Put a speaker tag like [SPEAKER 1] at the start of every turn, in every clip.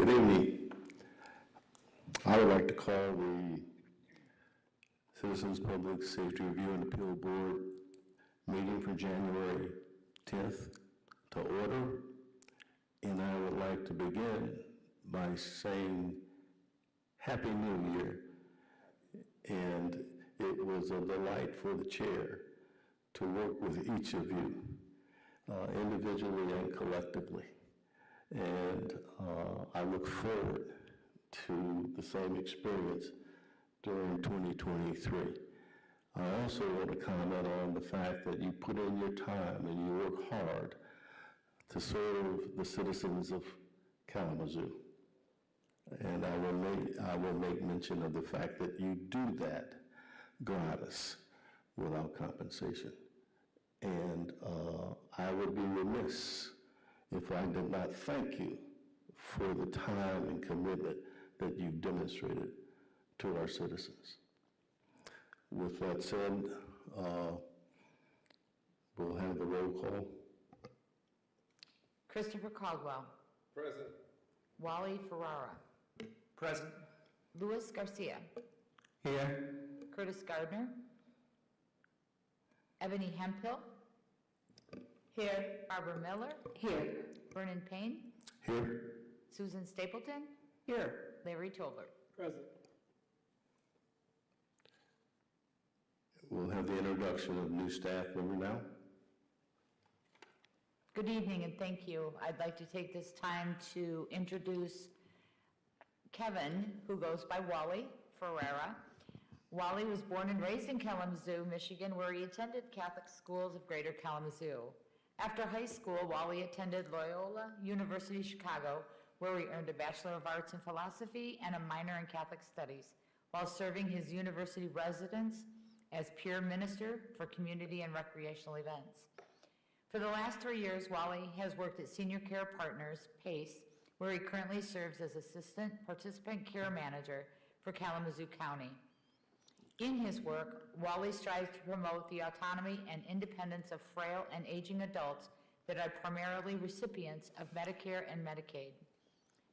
[SPEAKER 1] Good evening. I would like to call the Citizens Public Safety Review and Appeal Board meeting for January 10th to order. And I would like to begin by saying Happy New Year. And it was a delight for the chair to work with each of you, individually and collectively. And I look forward to the same experience during 2023. I also want to comment on the fact that you put in your time and you work hard to serve the citizens of Kalamazoo. And I will make mention of the fact that you do that gratis, without compensation. And I would be remiss if I did not thank you for the time and commitment that you've demonstrated to our citizens. With that said, we'll have the roll call.
[SPEAKER 2] Christopher Caldwell.
[SPEAKER 3] Present.
[SPEAKER 2] Wally Ferrara.
[SPEAKER 3] Present.
[SPEAKER 2] Luis Garcia.
[SPEAKER 3] Here.
[SPEAKER 2] Curtis Gardner. Ebony Hemphill. Here. Barbara Miller.
[SPEAKER 4] Here.
[SPEAKER 2] Vernon Payne.
[SPEAKER 1] Here.
[SPEAKER 2] Susan Stapleton.
[SPEAKER 4] Here.
[SPEAKER 2] Larry Tolbert.
[SPEAKER 3] Present.
[SPEAKER 1] We'll have the introduction of new staff member now.
[SPEAKER 2] Good evening and thank you. I'd like to take this time to introduce Kevin, who goes by Wally Ferrara. Wally was born and raised in Kalamazoo, Michigan, where he attended Catholic schools of Greater Kalamazoo. After high school, Wally attended Loyola University Chicago, where he earned a Bachelor of Arts in Philosophy and a minor in Catholic Studies, while serving his university residence as peer minister for community and recreational events. For the last 3 years, Wally has worked at Senior Care Partners, PACE, where he currently serves as Assistant Participant Care Manager for Kalamazoo County. In his work, Wally strives to promote the autonomy and independence of frail and aging adults that are primarily recipients of Medicare and Medicaid.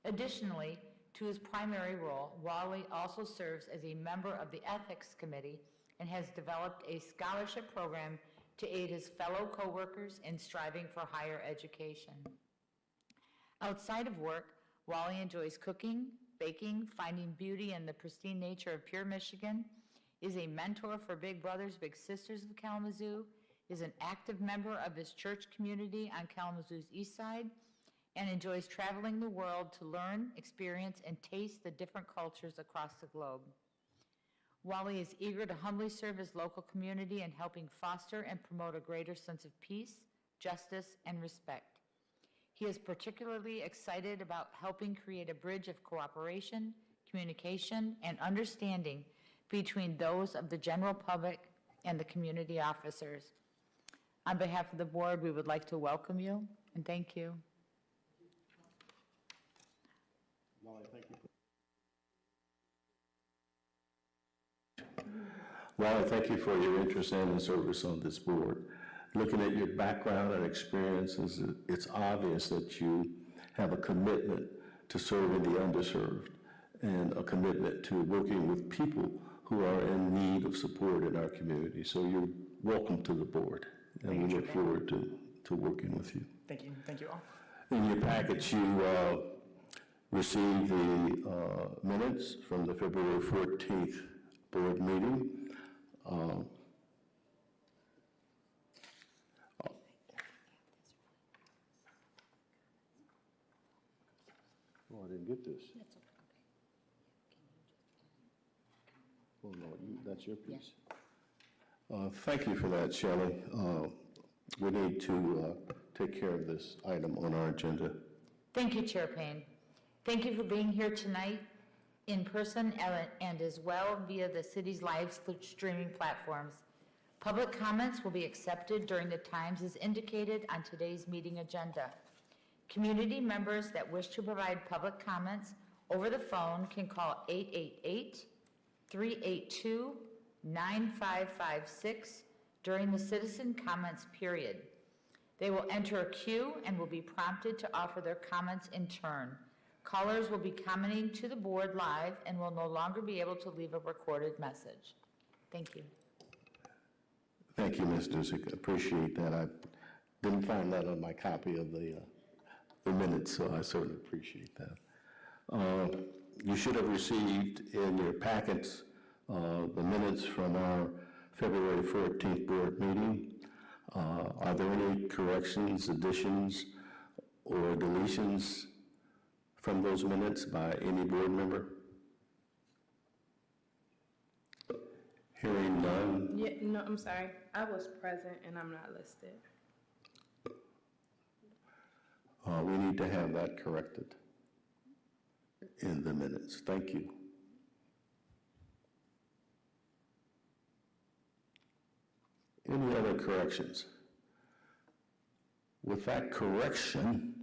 [SPEAKER 2] Additionally, to his primary role, Wally also serves as a member of the Ethics Committee and has developed a scholarship program to aid his fellow coworkers in striving for higher education. Outside of work, Wally enjoys cooking, baking, finding beauty in the pristine nature of pure Michigan, is a mentor for Big Brothers Big Sisters of Kalamazoo, is an active member of his church community on Kalamazoo's east side, and enjoys traveling the world to learn, experience, and taste the different cultures across the globe. Wally is eager to humbly serve his local community in helping foster and promote a greater sense of peace, justice, and respect. He is particularly excited about helping create a bridge of cooperation, communication, and understanding between those of the general public and the community officers. On behalf of the board, we would like to welcome you and thank you.
[SPEAKER 1] Wally, thank you. Wally, thank you for your interest and service on this board. Looking at your background and experiences, it's obvious that you have a commitment to serving the underserved and a commitment to working with people who are in need of support in our community. So you're welcome to the board, and we look forward to working with you.
[SPEAKER 4] Thank you. Thank you all.
[SPEAKER 1] In your package, you received the minutes from the February 14th board meeting. Oh, I didn't get this.
[SPEAKER 2] That's okay.
[SPEAKER 1] Oh, no, that's your piece. Thank you for that, Shelley. We need to take care of this item on our agenda.
[SPEAKER 2] Thank you, Chair Payne. Thank you for being here tonight in person and as well via the city's live streaming platforms. Public comments will be accepted during the times as indicated on today's meeting agenda. Community members that wish to provide public comments over the phone can call 888-382-9556 during the citizen comments period. They will enter a queue and will be prompted to offer their comments in turn. Callers will be commenting to the board live and will no longer be able to leave a recorded message. Thank you.
[SPEAKER 1] Thank you, Ms. Dusick. Appreciate that. I didn't find that on my copy of the minutes, so I certainly appreciate that. You should have received in your packets the minutes from our February 14th board meeting. Are there any corrections, additions, or deletions from those minutes by any board member? Hearing none.
[SPEAKER 4] Yeah, no, I'm sorry. I was present and I'm not listed.
[SPEAKER 1] We need to have that corrected in the minutes. Thank you. Any other corrections? With that correction,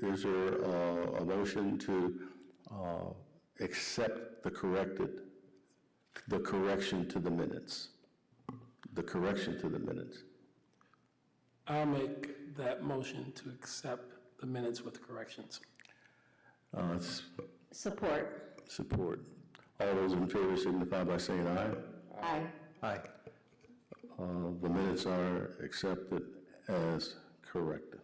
[SPEAKER 1] is there a motion to accept the correction to the minutes? The correction to the minutes.
[SPEAKER 3] I'll make that motion to accept the minutes with corrections.
[SPEAKER 5] Support.
[SPEAKER 1] Support. All those in favor signify by saying aye.
[SPEAKER 5] Aye.
[SPEAKER 3] Aye.
[SPEAKER 1] The minutes are accepted as corrected.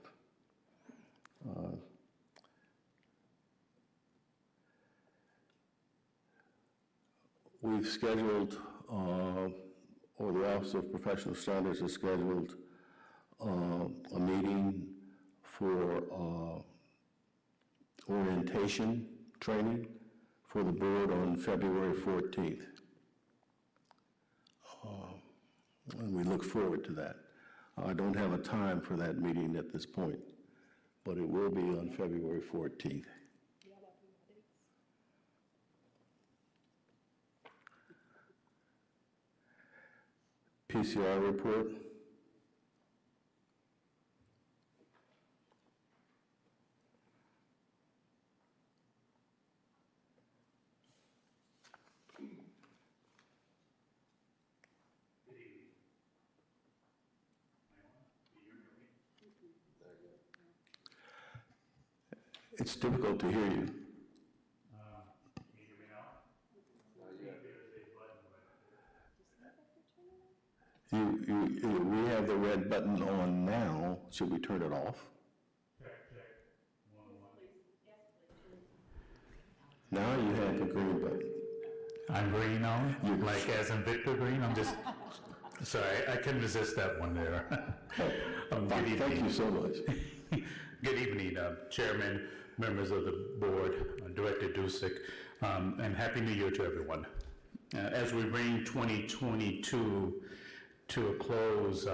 [SPEAKER 1] We've scheduled, or the Office of Professional Standards has scheduled a meeting for orientation training for the board on February 14th. And we look forward to that. I don't have a time for that meeting at this point, but it will be on February 14th. PCR report. It's difficult to hear you. We have the red button on now. Should we turn it off? Now you have the green button.
[SPEAKER 6] I'm green now, like as in Victor Green. I'm just sorry, I couldn't resist that one there.
[SPEAKER 1] Fine, thank you so much.
[SPEAKER 6] Good evening, Chairman, members of the board, Director Dusick, and Happy New Year to everyone. As we bring 2022 to a close,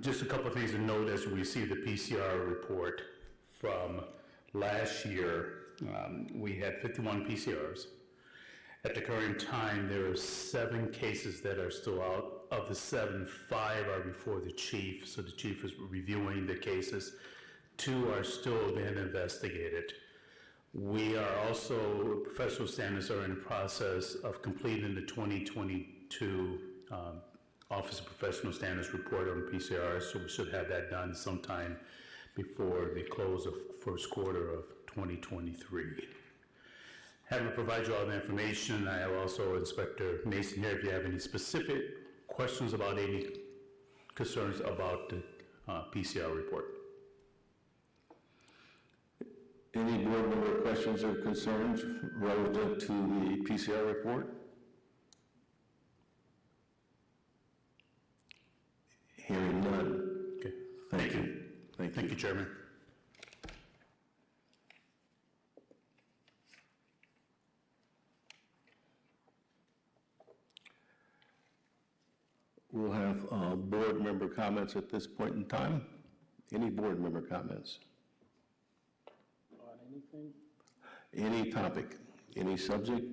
[SPEAKER 6] just a couple of things to note as we see the PCR report from last year. We had 51 PCRs. At the current time, there are 7 cases that are still out. Of the 7, 5 are before the chief, so the chief is reviewing the cases. 2 are still being investigated. We are also, professional standards are in the process of completing the 2022 Office of Professional Standards report on PCR, so we should have that done sometime before the close of first quarter of 2023. Having provided you all the information, I have also Inspector Mason here if you have any specific questions about any concerns about the PCR report.
[SPEAKER 1] Any board member questions or concerns relative to the PCR report? Hearing none.
[SPEAKER 6] Okay.
[SPEAKER 1] Thank you.
[SPEAKER 6] Thank you, Chairman.
[SPEAKER 1] We'll have board member comments at this point in time. Any board member comments?
[SPEAKER 3] On anything?
[SPEAKER 1] Any topic, any subject,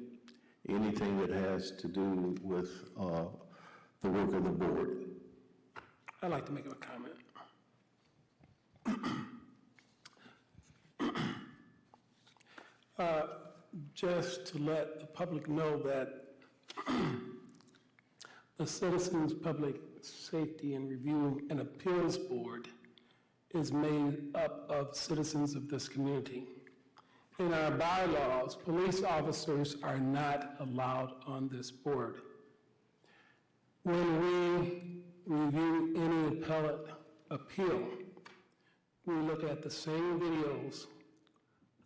[SPEAKER 1] anything that has to do with the work of the board.
[SPEAKER 3] I'd like to make a comment. Just to let the public know that the Citizens Public Safety and Review and Appeals Board is made up of citizens of this community. In our bylaws, police officers are not allowed on this board. When we review any appellate appeal, we look at the same videos,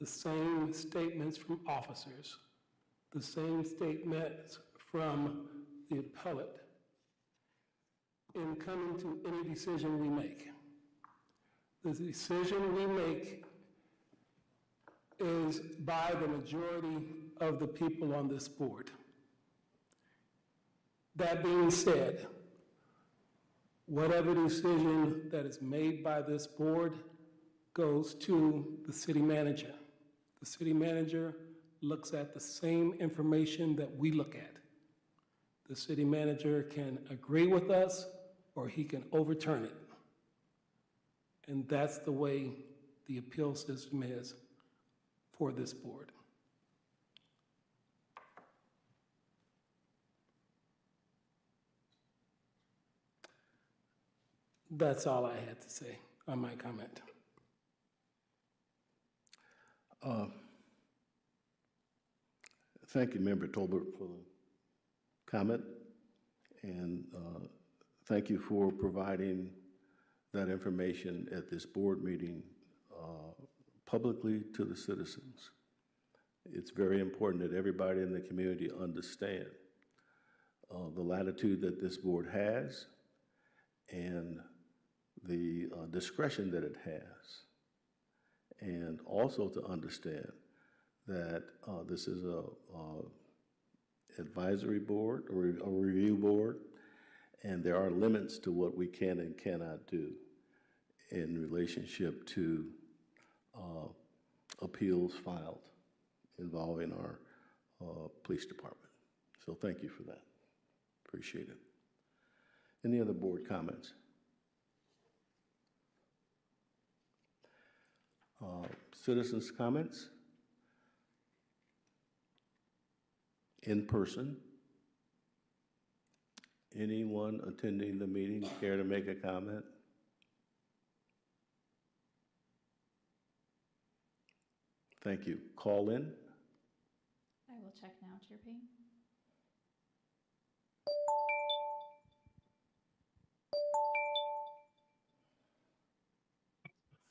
[SPEAKER 3] the same statements from officers, the same statements from the appellate in coming to any decision we make. The decision we make is by the majority of the people on this board. That being said, whatever decision that is made by this board goes to the city manager. The city manager looks at the same information that we look at. The city manager can agree with us or he can overturn it. And that's the way the appeal system is for this board. That's all I had to say on my comment.
[SPEAKER 1] Thank you, Member Tolbert, for the comment, and thank you for providing that information at this board meeting publicly to the citizens. It's very important that everybody in the community understand the latitude that this board has and the discretion that it has, and also to understand that this is a advisory board or a review board, and there are limits to what we can and cannot do in relationship to appeals filed involving our police department. So thank you for that. Appreciate it. Any other board comments? Citizens' comments? In person? Anyone attending the meeting care to make a comment? Thank you. Call in?
[SPEAKER 5] I will check now, Chair Payne.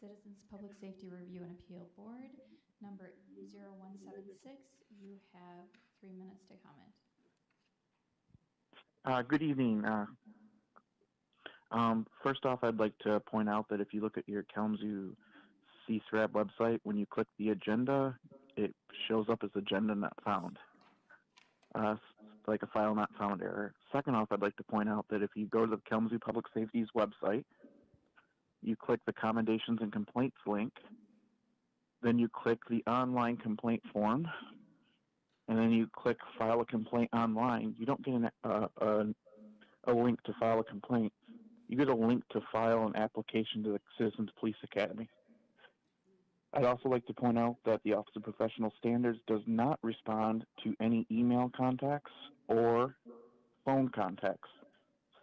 [SPEAKER 5] Citizens Public Safety Review and Appeal Board, number 0176. You have 3 minutes to comment.
[SPEAKER 7] Good evening. First off, I'd like to point out that if you look at your Kalamazoo CSRAB website, when you click the agenda, it shows up as agenda not found. Like a file not found error. Second off, I'd like to point out that if you go to the Kalamazoo Public Safety's website, you click the commendations and complaints link, then you click the online complaint form, and then you click file a complaint online. You don't get a link to file a complaint. You get a link to file an application to the Citizens Police Academy. I'd also like to point out that the Office of Professional Standards does not respond to any email contacts or phone contacts.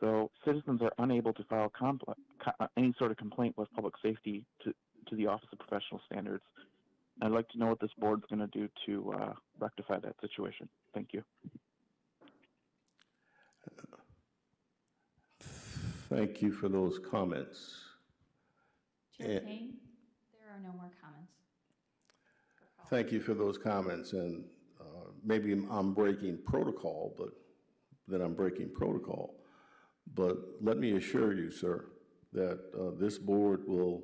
[SPEAKER 7] So citizens are unable to file any sort of complaint with public safety to the Office of Professional Standards. I'd like to know what this board's going to do to rectify that situation. Thank you.
[SPEAKER 1] Thank you for those comments.
[SPEAKER 5] Chair Payne, there are no more comments.
[SPEAKER 1] Thank you for those comments, and maybe I'm breaking protocol, but then I'm breaking protocol. But let me assure you, sir, that this board will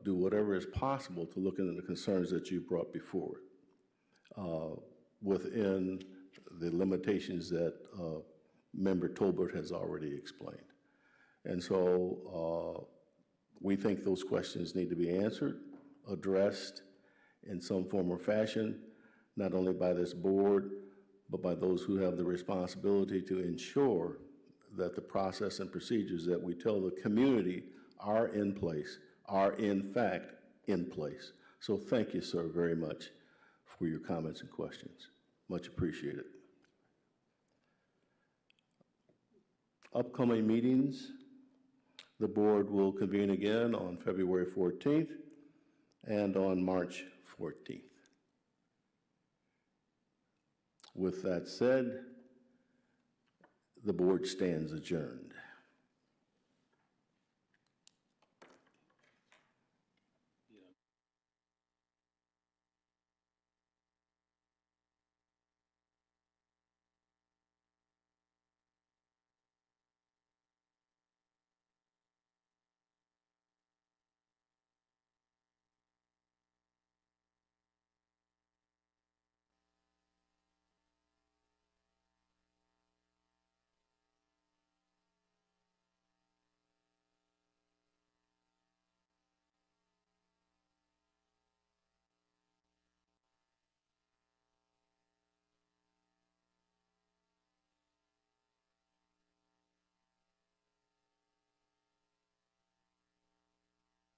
[SPEAKER 1] do whatever is possible to look into the concerns that you brought before it, within the limitations that Member Tolbert has already explained. And so we think those questions need to be answered, addressed in some form or fashion, not only by this board, but by those who have the responsibility to ensure that the process and procedures that we tell the community are in place, are in fact in place. So thank you, sir, very much for your comments and questions. Much appreciated. Upcoming meetings. The board will convene again on February 14th and on March 14th. With that said, the board stands adjourned.